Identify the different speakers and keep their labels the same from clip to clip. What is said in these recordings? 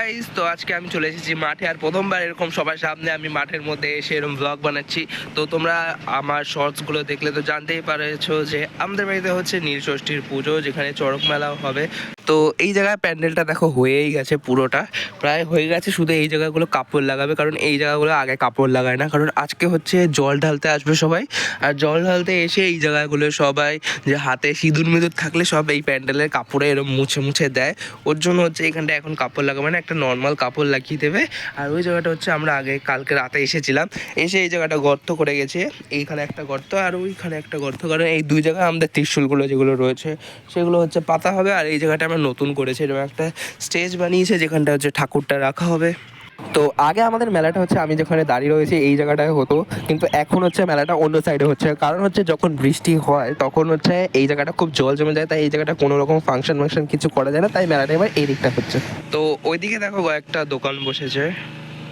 Speaker 1: Guys, তো আজকে আমি চলে এসেছি মাঠে। আর প্রথমবার এরকম সবার সামনে আমি মাঠের মধ্যে এসে এরকম ব্লগ বানাচ্ছি। তো তোমরা আমার শর্টসগুলো দেখলে তো জানতেই পারছো যে আমাদের বাড়িতে হচ্ছে নীলষষ্ঠীর পুজো, যেখানে চড়ক মেলাও হবে। তো এই জায়গায় প্যান্ডেলটা দেখো হয়েই গেছে, পুরোটা প্রায় হয়ে গেছে। শুধু এই জায়গাগুলো কাপড় লাগাবে, কারণ এই জায়গাগুলো আগে কাপড় লাগায় না, কারণ আজকে হচ্ছে জল ঢালতে আসবে সবাই। আর জল ঢালতে এসে এই জায়গাগুলো সবাই যে হাতে সিঁদুর মিঁদুর থাকলে সব এই প্যান্ডেলের কাপড়ে এরকম মুছে মুছে দেয়। ওর জন্য হচ্ছে এখানটা এখন কাপড় লাগাবে না, একটা নর্মাল কাপড় লাগিয়ে দেবে। আর ওই জায়গাটা হচ্ছে আমরা আগে কালকে রাতে এসেছিলাম, এসে এই জায়গাটা গর্ত করে গেছে। এইখানে একটা গর্ত আর ওইখানে একটা গর্ত, কারণ এই দুই জায়গায় আমাদের ত্রিশূলগুলো যেগুলো রয়েছে সেগুলো হচ্ছে পাতা হবে। আর এই জায়গাটা আমরা নতুন করেছি, এরকম একটা স্টেজ বানিয়েছে যেখানটা হচ্ছে ঠাকুরটা রাখা হবে। তো আগে আমাদের মেলাটা হচ্ছে আমি যেখানে দাঁড়িয়ে রয়েছি এই জায়গাটায় হতো, কিন্তু এখন হচ্ছে মেলাটা অন্য সাইডে হচ্ছে। কারণ হচ্ছে যখন বৃষ্টি হয় তখন হচ্ছে এই জায়গাটা খুব জল জমে যায়, তাই এই জায়গাটা কোনো রকম ফাংশন কিছু করা যায় না, তাই মেলাটা এবার এই দিকটা হচ্ছে। তো ওইদিকে দেখো একটা দোকান বসেছে,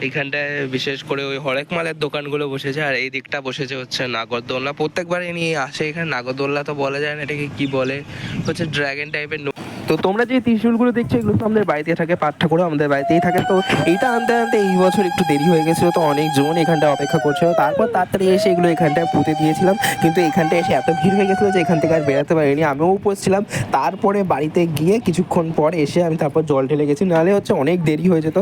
Speaker 1: এইখানটায় বিশেষ করে ওই হরেক মালের দোকানগুলো বসেছে। আর এই দিকটা বসেছে হচ্ছে নাগরদোলনা। প্রত্যেকবার নিয়ে আসে এখানে, নাগরদোলনা তো বলা যায় না, এটাকে কি বলে, হচ্ছে ড্রাগন টাইপের। তো তোমরা যে ত্রিশূলগুলো দেখছো এগুলো তো আমাদের বাড়িতে থাকে, পাঠ ঠাকুরও আমাদের বাড়িতেই থাকে। তো এইটা আনতে আনতে এই বছর একটু দেরি হয়ে গেছিলো, তো অনেকজন এখানটা অপেক্ষা করছিল। তারপর তাড়াতাড়ি এসে এগুলো এখানটায় পুঁতে দিয়েছিলাম, কিন্তু এখানটায় এসে এত ভিড় হয়ে গেছিলো যে এখান থেকে আর বেরোতে পারিনি। আমিও উপসছিলাম, তারপরে বাড়িতে গিয়ে কিছুক্ষণ পর এসে আমি তারপর জল ঢেলে গেছি, নাহলে হচ্ছে অনেক দেরি হয়ে যেত।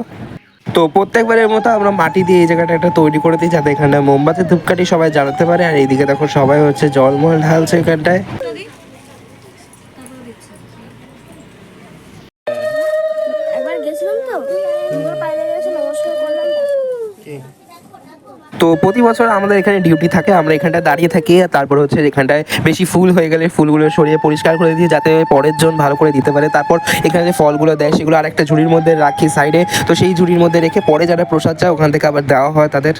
Speaker 1: তো প্রত্যেকবারের মতো আমরা মাটি দিয়ে এই জায়গাটা একটা তৈরি করে দিই, যাতে এখানটা মোমবাতি ধূপকাঠি সবাই জ্বালাতে পারে। আর এইদিকে দেখো সবাই হচ্ছে জলমল ঢালছে এখানটায়। তো প্রতি বছর আমাদের এখানে ডিউটি থাকে, আমরা এখানটায় দাঁড়িয়ে থাকি। তারপর হচ্ছে এখানটায় বেশি ফুল হয়ে গেলে ফুলগুলো সরিয়ে পরিষ্কার করে দিই, যাতে পরের জন ভালো করে দিতে পারে। তারপর এখানে যে ফলগুলো দেয় সেগুলো আরেকটা ঝুড়ির মধ্যে রাখি সাইডে, তো সেই ঝুড়ির মধ্যে রেখে পরে যারা প্রসাদ চায় ওখান থেকে আবার দেওয়া হয় তাদের।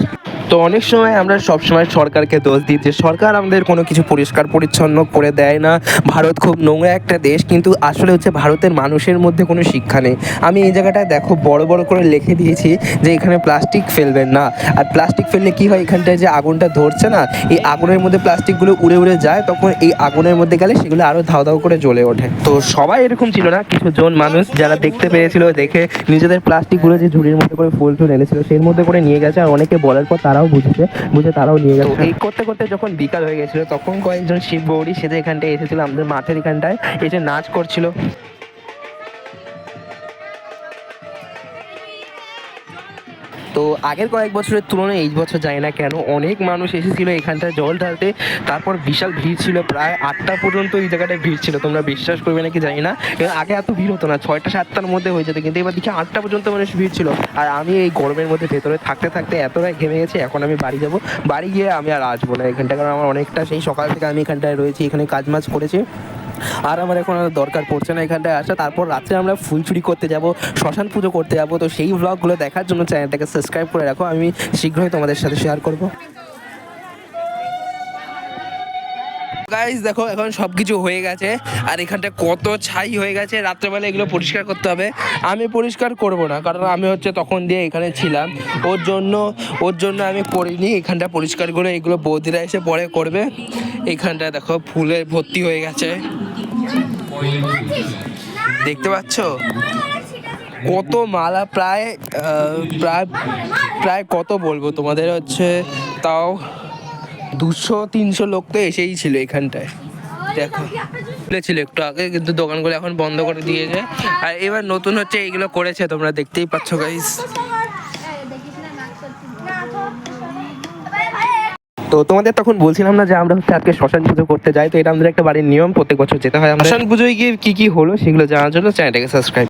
Speaker 1: তো অনেক সময় আমরা সবসময় সরকারকে দোষ দিই যে সরকার আমাদের কোনো কিছু পরিষ্কার পরিচ্ছন্ন করে দেয় না, ভারত খুব নোংরা একটা দেশ। কিন্তু আসলে হচ্ছে ভারতের মানুষের মধ্যে কোনো শিক্ষা নেই। আমি এই জায়গাটায় দেখো বড় বড় করে লিখে দিয়েছি যে এখানে প্লাস্টিক ফেলবেন না। আর প্লাস্টিক ফেললে কি হয়, এখানটায় যে আগুনটা ধরছে না, এই আগুনের মধ্যে প্লাস্টিকগুলো উড়ে উড়ে যায়, তখন এই আগুনের মধ্যে গেলে সেগুলো আরও ধাও ধাও করে জ্বলে ওঠে। তো সবাই এরকম ছিল না, কিছু জন মানুষ যারা দেখতে পেয়েছিল, দেখে নিজেদের প্লাস্টিকগুলো যে ঝুড়ির মধ্যে করে ফুল টুল এনেছিল সেই মধ্যে করে নিয়ে গেছে। আর অনেকে বলার পর তারাও বুঝে তারাও নিয়ে গেছে। এই করতে করতে যখন বিকাল হয়ে গেছিলো তখন কয়েকজন শিব গৌরী সেজে এখানটায় এসেছিল, আমাদের মাঠের এখানটায় এসে নাচ করছিল। তো আগের কয়েক বছরের তুলনায় এই বছর যায় না কেন অনেক মানুষ এসেছিলো এখানটায় জল ঢালতে। তারপর বিশাল ভিড় ছিল, প্রায় 8টা পর্যন্ত এই জায়গাটায় ভিড় ছিল। তোমরা বিশ্বাস করবে নাকি জানি না, আগে এত ভিড় হতো না, 6টা 7টার মধ্যে হয়ে যেত, কিন্তু এবার দেখি 8টা পর্যন্ত মানুষ ভিড় ছিল। আর আমি এই গরমের মধ্যে ভেতরে থাকতে থাকতে এতটাই ঘেমে গেছি, এখন আমি বাড়ি যাব। বাড়ি গিয়ে আমি আর আসবো না এখানটা, কারণ আমার অনেকটা সেই সকাল থেকে আমি এখানটায় রয়েছি, এখানে কাজ মাজ করেছি, আর আমার এখন আর দরকার পড়ছে না এখানটায় আসা। তারপর রাত্রে আমরা ফুল চুরি করতে যাব, শ্মশান পুজো করতে যাব। তো সেই ব্লগগুলো দেখার জন্য চ্যানেলটাকে সাবস্ক্রাইব করে রাখো, আমি শীঘ্রই তোমাদের সাথে শেয়ার করব। গাইস দেখো এখন সব কিছু হয়ে গেছে, আর এখানটা কত ছাই হয়ে গেছে। রাত্রেবেলা এগুলো পরিষ্কার করতে হবে, আমি পরিষ্কার করব না, কারণ আমি হচ্ছে তখন দিয়ে এখানে ছিলাম, ওর জন্য আমি করিনি। এখানটা পরিষ্কার করে এগুলো বৌদিরা এসে পরে করবে। এখানটা দেখো ফুলে ভর্তি হয়ে গেছে, দেখতে পাচ্ছ কত মালা, প্রায় প্রায় প্রায় কত বলবো তোমাদের, হচ্ছে তাও 200-300 লোক তো এসেই ছিল এখানটায়। দেখো ছিল একটু আগে, কিন্তু দোকানগুলো এখন বন্ধ করে দিয়েছে। আর এবার নতুন হচ্ছে এইগুলো করেছে, তোমরা দেখতেই পাচ্ছ গাইস। তো তোমাদের তখন বলছিলাম না যে আমরা হচ্ছে আজকে শ্মশান পুজো করতে যাই, তো এটা আমাদের একটা বাড়ির নিয়ম, প্রত্যেক বছর যেতে হয়। শ্মশান পুজোয় গিয়ে কি কি হলো সেগুলো জানার জন্য চ্যানেলটাকে সাবস্ক্রাইব